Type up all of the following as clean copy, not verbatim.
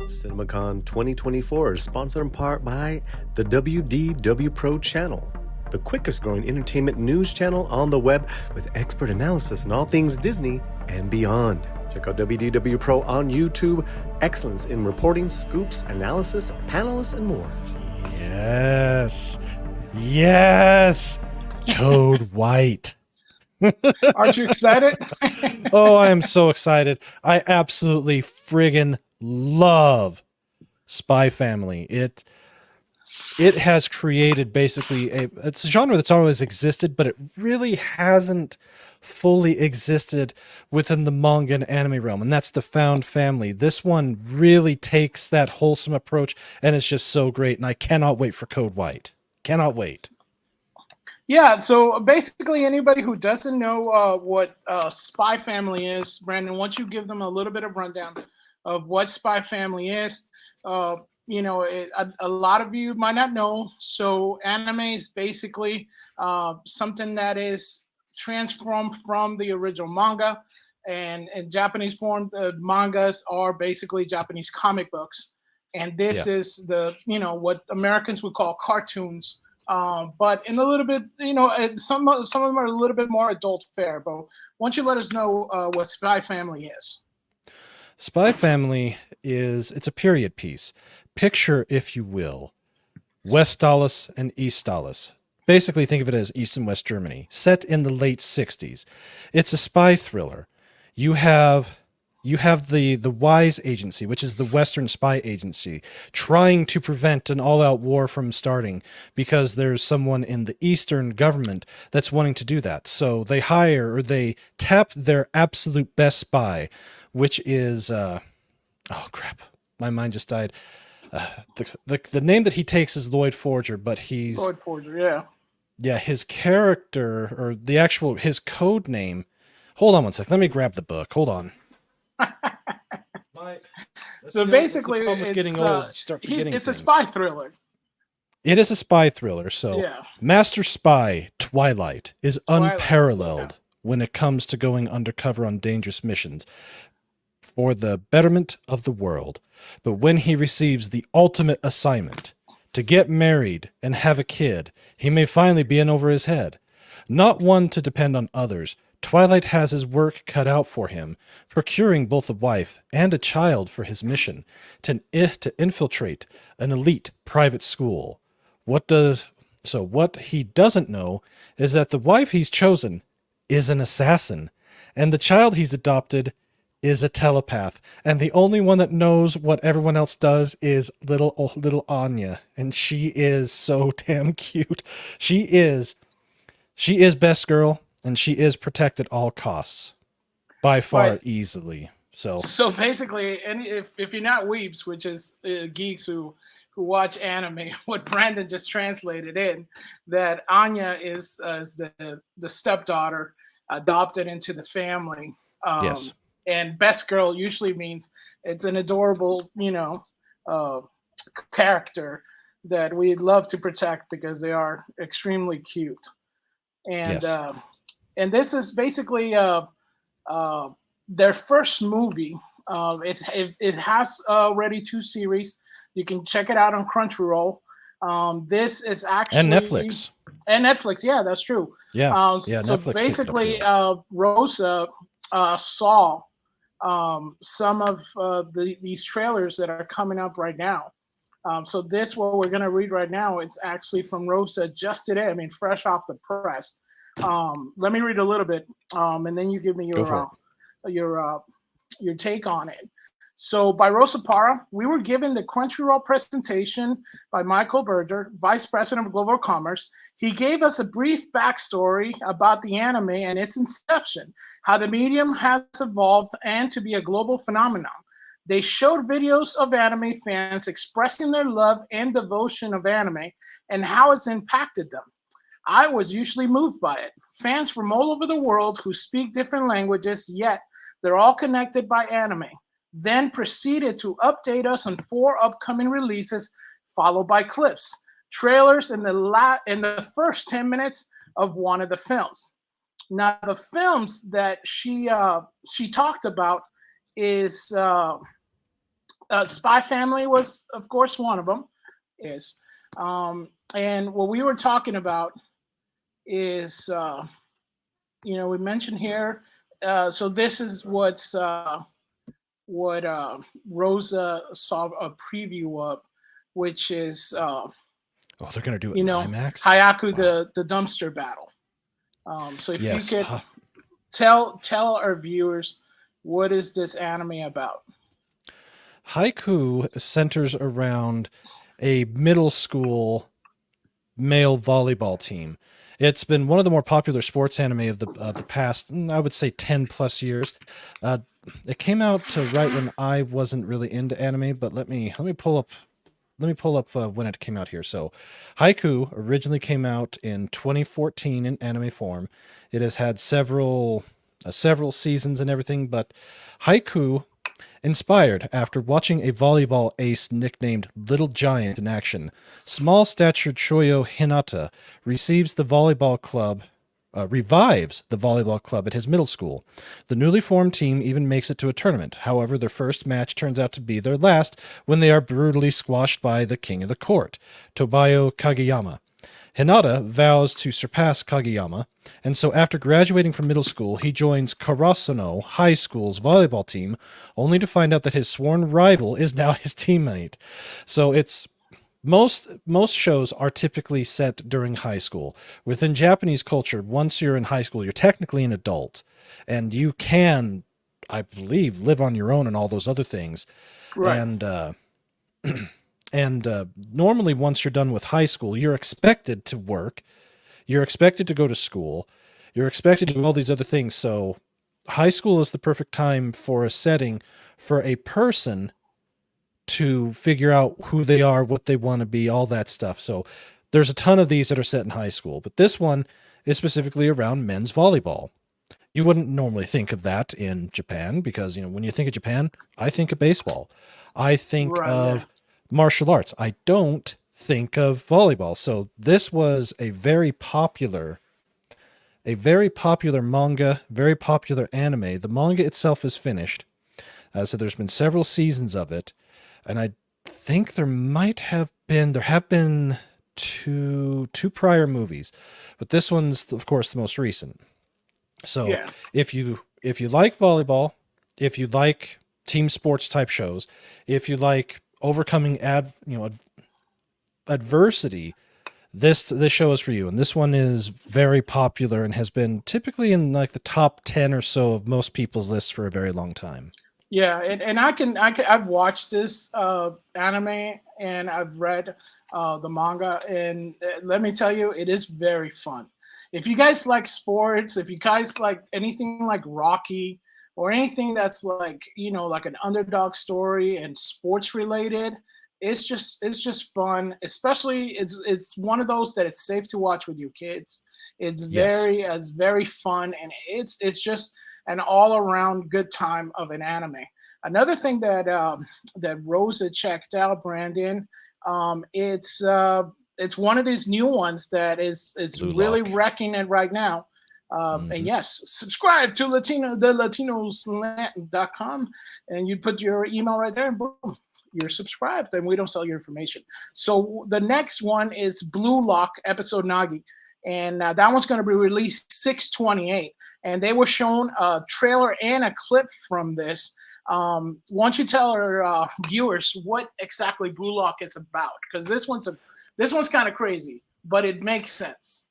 Cinemacon 2024 is sponsored in part by the WDW Pro channel, the quickest growing entertainment news channel on the web with expert analysis on all things Disney and beyond. Check out WDW Pro on YouTube. Excellence in reporting, scoops, analysis, panelists, and more. Yes. Code White. Aren't you excited? Oh, I am so excited. I absolutely friggin' love Spy Family. It has created basically it's a genre that's always existed, but it really hasn't fully existed within the manga and anime realm, and that's the found family. This one really takes that wholesome approach, and it's just so great, and I cannot wait for Code White. Cannot wait. Yeah, so basically anybody who doesn't know what Spy Family is, Brandon, once you give them a little bit of rundown of what Spy Family is, a lot of you might not know. So anime is basically something that is transformed from the original manga, and in Japanese form, the mangas are basically Japanese comic books, and this is the what Americans would call cartoons. But in a little bit, some of them are a little bit more adult fare. But once you let us know what Spy Family is. Spy Family it's a period piece. Picture, if you will, West Dallas and East Dallas. Basically, think of it as East and West Germany, set in the late 60s. It's a spy thriller. You have the WISE agency, which is the Western Spy Agency, trying to prevent an all-out war from starting because there's someone in the Eastern government that's wanting to do that. So they tap their absolute best spy, which is oh crap, my mind just died. The name that he takes is Lloyd Forger, but he's Lloyd Forger, yeah, his character or his code name. Hold on one sec. Let me grab the book. Hold on. So basically, it's getting old. You start forgetting it's things. a spy thriller. It is a spy thriller. So, yeah. Master Spy Twilight is unparalleled when it comes to going undercover on dangerous missions for the betterment of the world. But when he receives the ultimate assignment to get married and have a kid, he may finally be in over his head. Not one to depend on others, Twilight has his work cut out for him, procuring both a wife and a child for his mission to infiltrate an elite private school. What he doesn't know is that the wife he's chosen is an assassin, and the child he's adopted is a telepath, and the only one that knows what everyone else does is little Anya, and she is so damn cute. She is best girl. And she is protected at all costs, by far, easily. So basically, if you're not weeps, which is geeks who watch anime, what Brandon just translated in, that Anya is the stepdaughter adopted into the family. Yes. And best girl usually means it's an adorable, character that we'd love to protect because they are extremely cute. And yes. And this is basically their first movie. It has already 2 series. You can check it out on Crunchyroll. This is actually and Netflix. Yeah, that's true. Yeah, so Netflix basically, Rosa saw some of these trailers that are coming up right now. So this, what we're going to read right now, it's actually from Rosa just today. I mean, fresh off the press. Let me read a little bit, and then you give me your take on it. So by Rosa Parra, we were given the Crunchyroll presentation by Michael Berger, Vice President of Global Commerce. He gave us a brief backstory about the anime and its inception, how the medium has evolved and to be a global phenomenon. They showed videos of anime fans expressing their love and devotion of anime and how it's impacted them. I was usually moved by it. Fans from all over the world who speak different languages, yet they're all connected by anime. Then proceeded to update us on 4 upcoming releases, followed by clips, trailers in the first 10 minutes of one of the films. Now, the films that she talked about is Spy Family was, of course, one of them. Is and what we were talking about is we mentioned here. So this is what Rosa saw a preview of, which is Oh, they're gonna do it in IMAX. Hayaku, wow. the dumpster battle. So if you could tell our viewers, what is this anime about? Haiku centers around a middle school male volleyball team. It's been one of the more popular sports anime of the past, I would say, 10 plus years. It came out right when I wasn't really into anime, but let me pull up when it came out here. So Haiku originally came out in 2014 in anime form. It has had several seasons and everything, but Haiku inspired after watching a volleyball ace nicknamed Little Giant in action. Small-statured Shoyo Hinata revives the volleyball club at his middle school. The newly formed team even makes it to a tournament. However, their first match turns out to be their last when they are brutally squashed by the king of the court, Tobayo Kageyama. Hinata vows to surpass Kageyama, and so after graduating from middle school, he joins Karasuno High School's volleyball team, only to find out that his sworn rival is now his teammate. So it's most shows are typically set during high school. Within Japanese culture, once you're in high school, you're technically an adult, and you can, I believe, live on your own and all those other things. Right. And normally, once you're done with high school, you're expected to work, you're expected to go to school, you're expected to do all these other things. So high school is the perfect time for a setting for a person to figure out who they are, what they want to be, all that stuff. So there's a ton of these that are set in high school, but this one is specifically around men's volleyball. You wouldn't normally think of that in Japan because, when you think of Japan, I think of baseball. I think of martial arts. I don't think of volleyball. So this was a very popular manga, very popular anime. The manga itself is finished. So there's been several seasons of it. And I think there have been two prior movies, but this one's, of course, the most recent. So if you like volleyball, if you like team sports type shows, if you like overcoming adversity, this show is for you. And this one is very popular and has been typically in like the top 10 or so of most people's lists for a very long time. Yeah, and I've watched this anime and I've read the manga, and let me tell you, it is very fun. If you guys like sports, if you guys like anything like Rocky or anything that's like like an underdog story and sports related, it's just fun. Especially it's one of those that it's safe to watch with your kids. It's very fun, and it's just an all-around good time of an anime. Another thing that that Rosa checked out, Brandon, it's one of these new ones that is really wrecking it right now. And yes, subscribe to Latinoslant.com, and you put your email right there, and boom, you're subscribed, and we don't sell your information. So the next one is Blue Lock episode Nagi. And that one's going to be released 6/28. And they were shown a trailer and a clip from this. Why don't you tell our viewers what exactly Blue Lock is about? Because this one's kind of crazy, but it makes sense.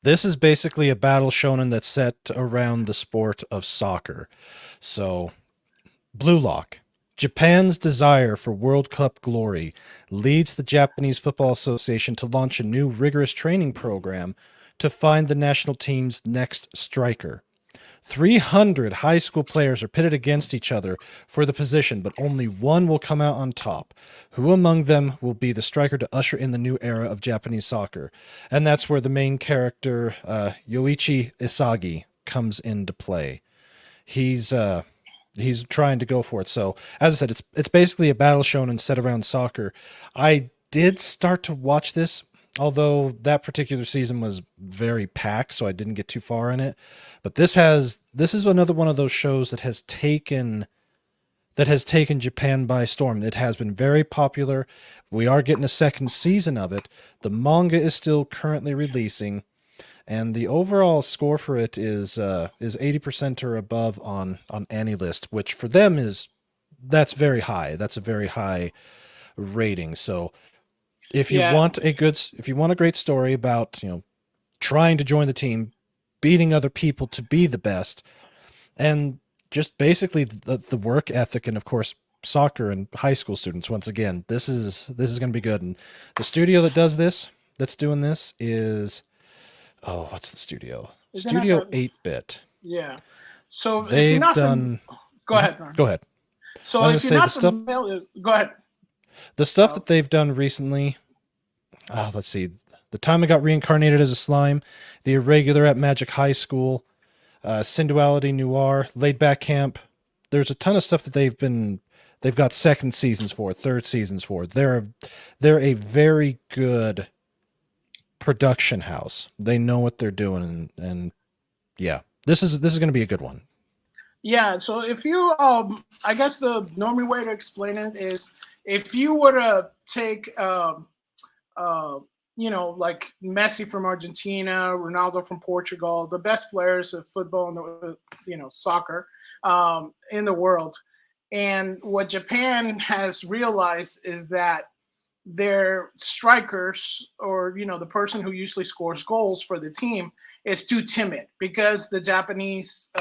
This is basically a battle shonen that's set around the sport of soccer. So, Blue Lock. Japan's desire for World Cup glory leads the Japanese Football Association to launch a new rigorous training program to find the national team's next striker. 300 high school players are pitted against each other for the position, but only one will come out on top. Who among them will be the striker to usher in the new era of Japanese soccer? And that's where the main character, Yoichi Isagi, comes into play. He's trying to go for it. So, as I said, it's basically a battle shonen set around soccer. I did start to watch this, although that particular season was very packed, so I didn't get too far in it. But this is another one of those shows that has taken that has taken Japan by storm. It has been very popular. We are getting a second season of it. The manga is still currently releasing, and the overall score for it is 80% or above on AniList, which for them that's very high. That's a very high rating. So if you Yeah, want a great story about, trying to join the team, beating other people to be the best, and just basically the work ethic, and of course soccer and high school students, once again, this is going to be good. And the studio that's doing this is, what's the studio? isn't that Studio the 8-bit. yeah? So if you're They've not done go ahead, man. Go ahead. So I'm going to if you're say not familiar, go ahead. the stuff that they've done recently. Let's see. The Time I Got Reincarnated as a Slime, The Irregular at Magic High School, Synduality Noir, Laid Back Camp. There's a ton of stuff that they've got second seasons for, third seasons for. They're a very good production house. They know what they're doing, and yeah, this is going to be a good one. Yeah, so if you, I guess the normal way to explain it is if you were to take, like Messi from Argentina, Ronaldo from Portugal, the best players of football and soccer in the world, and what Japan has realized is that their strikers, or the person who usually scores goals for the team, is too timid, because the Japanese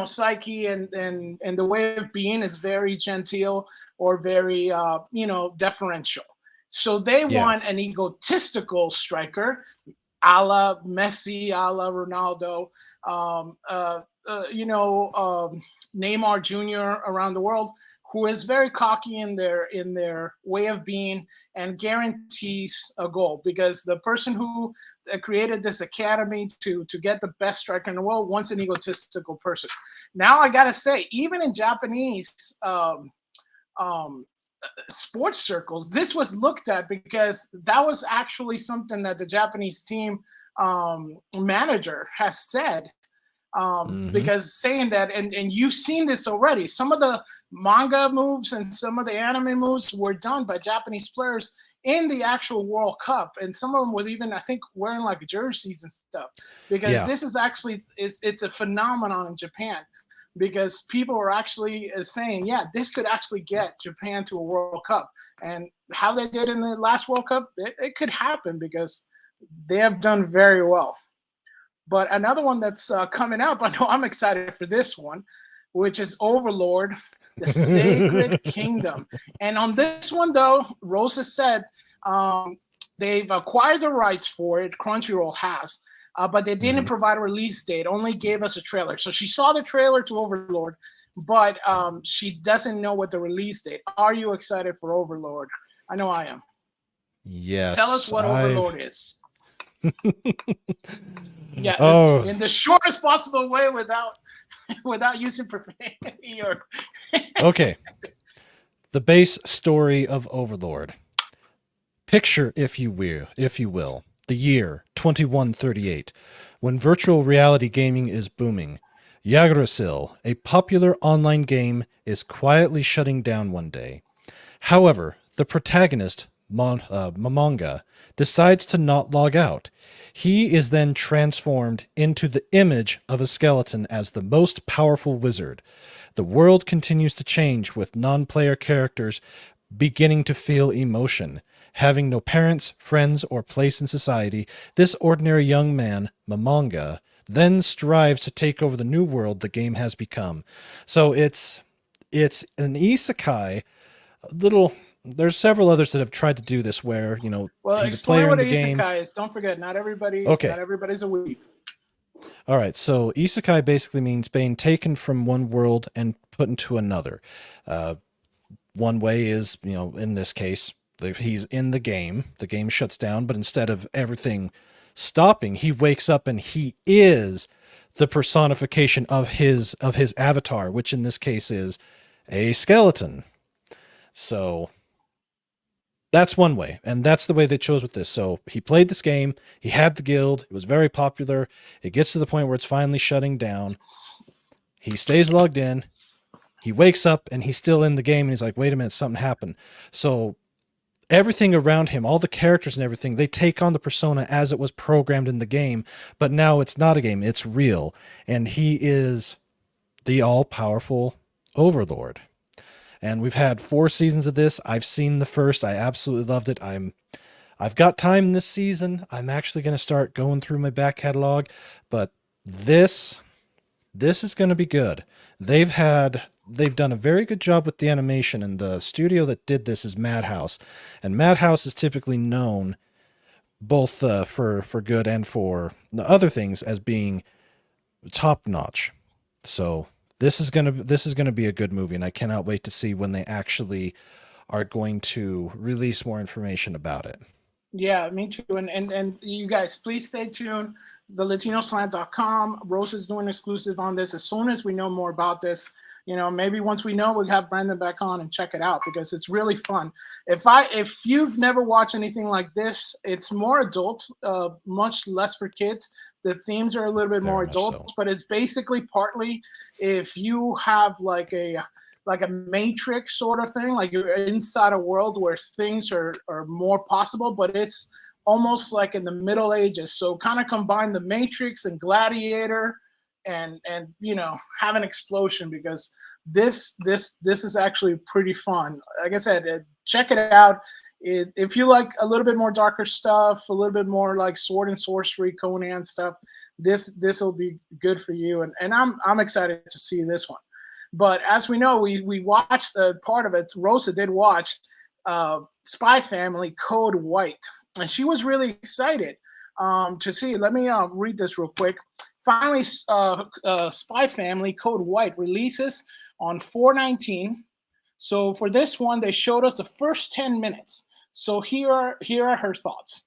psyche and the way of being is very genteel, or very deferential. So they want an egotistical striker, a la Messi, a la Ronaldo, Neymar Jr. around the world, who is very cocky in their way of being and guarantees a goal, because the person who created this academy to get the best striker in the world wants an egotistical person. Now I gotta say, even in Japanese sports circles, this was looked at, because that was actually something that the Japanese team manager has said. Because saying that, and you've seen this already, some of the manga moves and some of the anime moves were done by Japanese players in the actual World Cup, and some of them was even, I think, wearing like jerseys and stuff, because this is actually, it's a phenomenon in Japan, because people are actually saying, yeah, this could actually get Japan to a World Cup. And how they did in the last World Cup, it could happen, because they have done very well. But another one that's coming up, I know I'm excited for this one, which is Overlord, the Sacred Kingdom. And on this one, though, Rosa said they've acquired the rights for it. Crunchyroll has, but they didn't provide a release date, only gave us a trailer. So she saw the trailer to Overlord, but she doesn't know what the release date. Are you excited for Overlord? I know I am. Yes. Tell us what Overlord is. Yeah, oh. in the shortest possible way, without using profanity or. Okay. The base story of Overlord. Picture, if you will, the year 2138, when virtual reality gaming is booming. Yggdrasil, a popular online game, is quietly shutting down one day. However, the protagonist, Mamanga, decides to not log out. He is then transformed into the image of a skeleton as the most powerful wizard. The world continues to change, with non-player characters beginning to feel emotion. Having no parents, friends, or place in society, this ordinary young man, Mamanga, then strives to take over the new world the game has become. So it's an isekai. There's several others that have tried to do this, where he's a player in the game. Isekai is. Don't forget, not everybody's a weeb. All right, so isekai basically means being taken from one world and put into another. One way is, in this case, he's in the game shuts down, but instead of everything stopping, he wakes up and he is the personification of his avatar, which in this case is a skeleton. So that's one way, and that's the way they chose with this. So he played this game, he had the guild, it was very popular. It gets to the point where it's finally shutting down. He stays logged in. He wakes up and he's still in the game and he's like, wait a minute, something happened. So everything around him, all the characters and everything, they take on the persona as it was programmed in the game, but now it's not a game, it's real. And he is the all-powerful overlord. And we've had 4 seasons of this. I've seen the first. I absolutely loved it. I've got time this season. I'm actually going to start going through my back catalog, but this is going to be good. They've done a very good job with the animation, and the studio that did this is Madhouse. And Madhouse is typically known both for good and for the other things as being top notch. So this is gonna be a good movie, and I cannot wait to see when they actually are going to release more information about it. Yeah, me too. And you guys, please stay tuned. The LatinoSlant.com. Rose is doing exclusive on this. As soon as we know more about this, maybe once we know, we'll have Brandon back on and check it out because it's really fun. If you've never watched anything like this, it's more adult, much less for kids. The themes are a little bit Very more much adult, so. but it's basically partly if you have like a matrix sort of thing, like you're inside a world where things are more possible, but it's almost like in the Middle Ages. So kind of combine the Matrix and Gladiator and have an explosion because this is actually pretty fun. Like I said, check it out. If you like a little bit more darker stuff, a little bit more like sword and sorcery, Conan stuff, this will be good for you. And I'm excited to see this one. But as we know, we watched part of it. Rosa did watch Spy Family Code White, and she was really excited to see. Let me read this real quick. Finally, Spy Family Code White releases on 4/19. So for this one, they showed us the first 10 minutes. So here are her thoughts.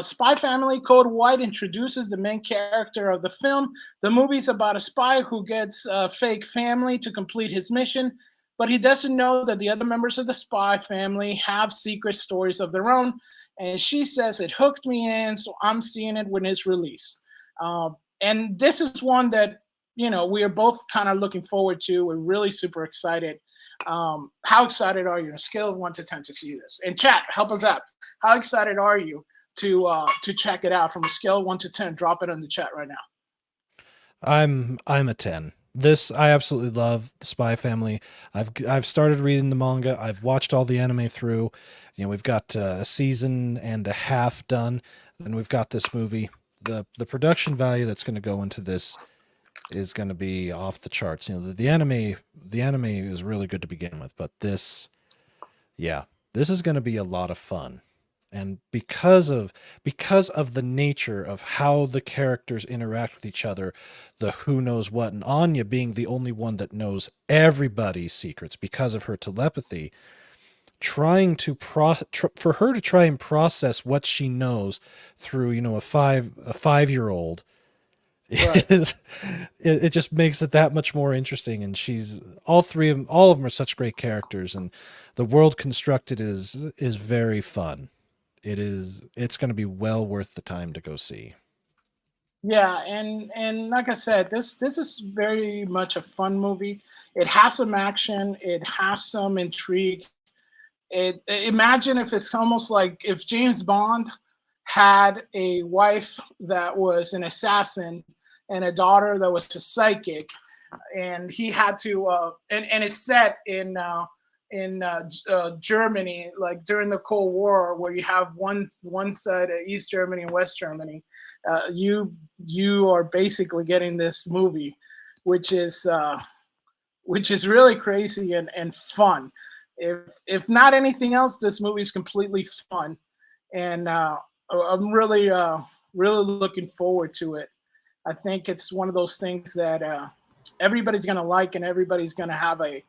Spy Family Code White introduces the main character of the film. The movie's about a spy who gets a fake family to complete his mission, but he doesn't know that the other members of the spy family have secret stories of their own. And she says it hooked me in, so I'm seeing it when it's released. And this is one that we are both kind of looking forward to. We're really super excited. How excited are you on a scale of 1 to 10 to see this? And chat, help us out. How excited are you to check it out from a scale of 1 to 10? Drop it in the chat right now. I'm a 10. This I absolutely love the Spy Family. I've started reading the manga. I've watched all the anime through. We've got a season and a half done, and we've got this movie. The production value that's going to go into this is going to be off the charts. The anime is really good to begin with, but this is going to be a lot of fun. And because of the nature of how the characters interact with each other, the who knows what, and Anya being the only one that knows everybody's secrets because of her telepathy, trying to for her to try and process what she knows through a 5-year-old Right. it just makes it that much more interesting. And she's all of them are such great characters, and the world constructed is very fun. It's going to be well worth the time to go see. Yeah, and like I said, this is very much a fun movie. It has some action. It has some intrigue. Imagine if it's almost like if James Bond had a wife that was an assassin and a daughter that was a psychic, and he had to and it's set in Germany, like during the Cold War, where you have one side, East Germany and West Germany. You are basically getting this movie, which is really crazy and fun. If not anything else, this movie is completely fun, and I'm really looking forward to it. I think it's one of those things that everybody's gonna like, and everybody's gonna have a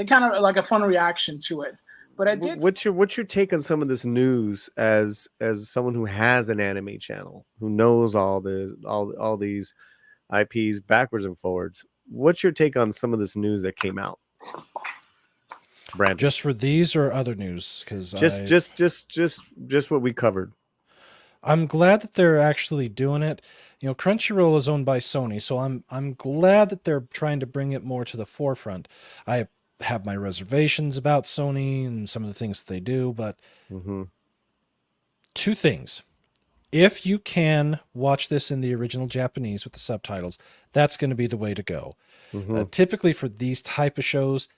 kind of like a fun reaction to it. But I did. What's your take on some of this news as someone who has an anime channel, who knows all these IPs backwards and forwards? What's your take on some of this news that came out, Brandon? Just for these or other news? Because just what we covered. I'm glad that they're actually doing it. You know, Crunchyroll is owned by Sony, so I'm glad that they're trying to bring it more to the forefront. I have my reservations about Sony and some of the things that they do, but two things. If you can watch this in the original Japanese with the subtitles, that's going to be the way to go. Typically for these type of shows,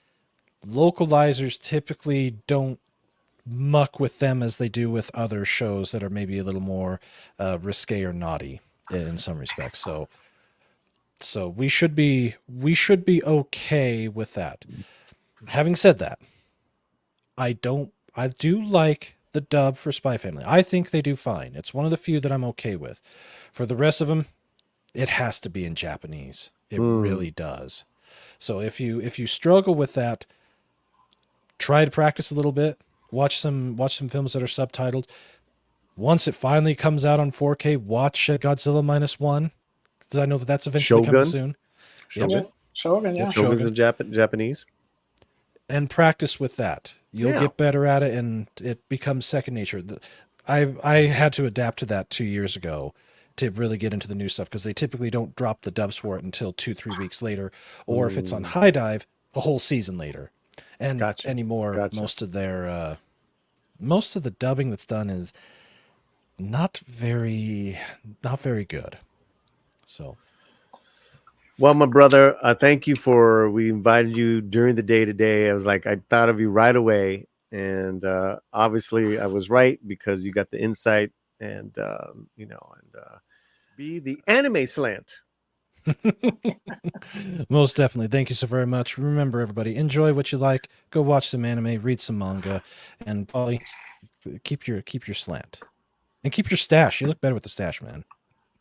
localizers typically don't muck with them as they do with other shows that are maybe a little more risque or naughty in some respects. So we should be okay with that. Having said that, I do like the dub for Spy Family. I think they do fine. It's one of the few that I'm okay with. For the rest of them, it has to be in Japanese. It really does. So if you struggle with that, try to practice a little bit. Watch some films that are subtitled. Once it finally comes out on 4K, watch Godzilla -1, because I know that's eventually coming soon. Shogun. Yeah. Shogun, yeah. Shogun's in Japanese. And practice with that. You'll get better at it, and it becomes second nature. I had to adapt to that 2 years ago to really get into the new stuff, because they typically don't drop the dubs for it until 2-3 weeks later, or if it's on High Dive, a whole season later. And anymore, most of the dubbing that's done is not very good. So, well, my brother, thank you we invited you during the day today. I was like, I thought of you right away, and obviously I was right, because you got the insight, and be the anime slant. Most definitely. Thank you so very much. Remember, everybody, enjoy what you like. Go watch some anime, read some manga, and probably keep your slant. And keep your stash. You look better with the stash, man.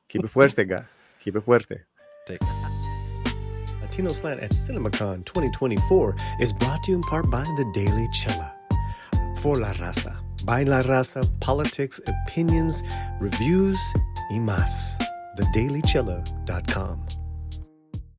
Keep it fuerte, guy. Keep it fuerte. Take it. Latino Slant at Cinemacon 2024 is brought to you in part by the Daily Chilla. For la raza, by la raza, politics, opinions, reviews, y más. TheDailyChilla.com.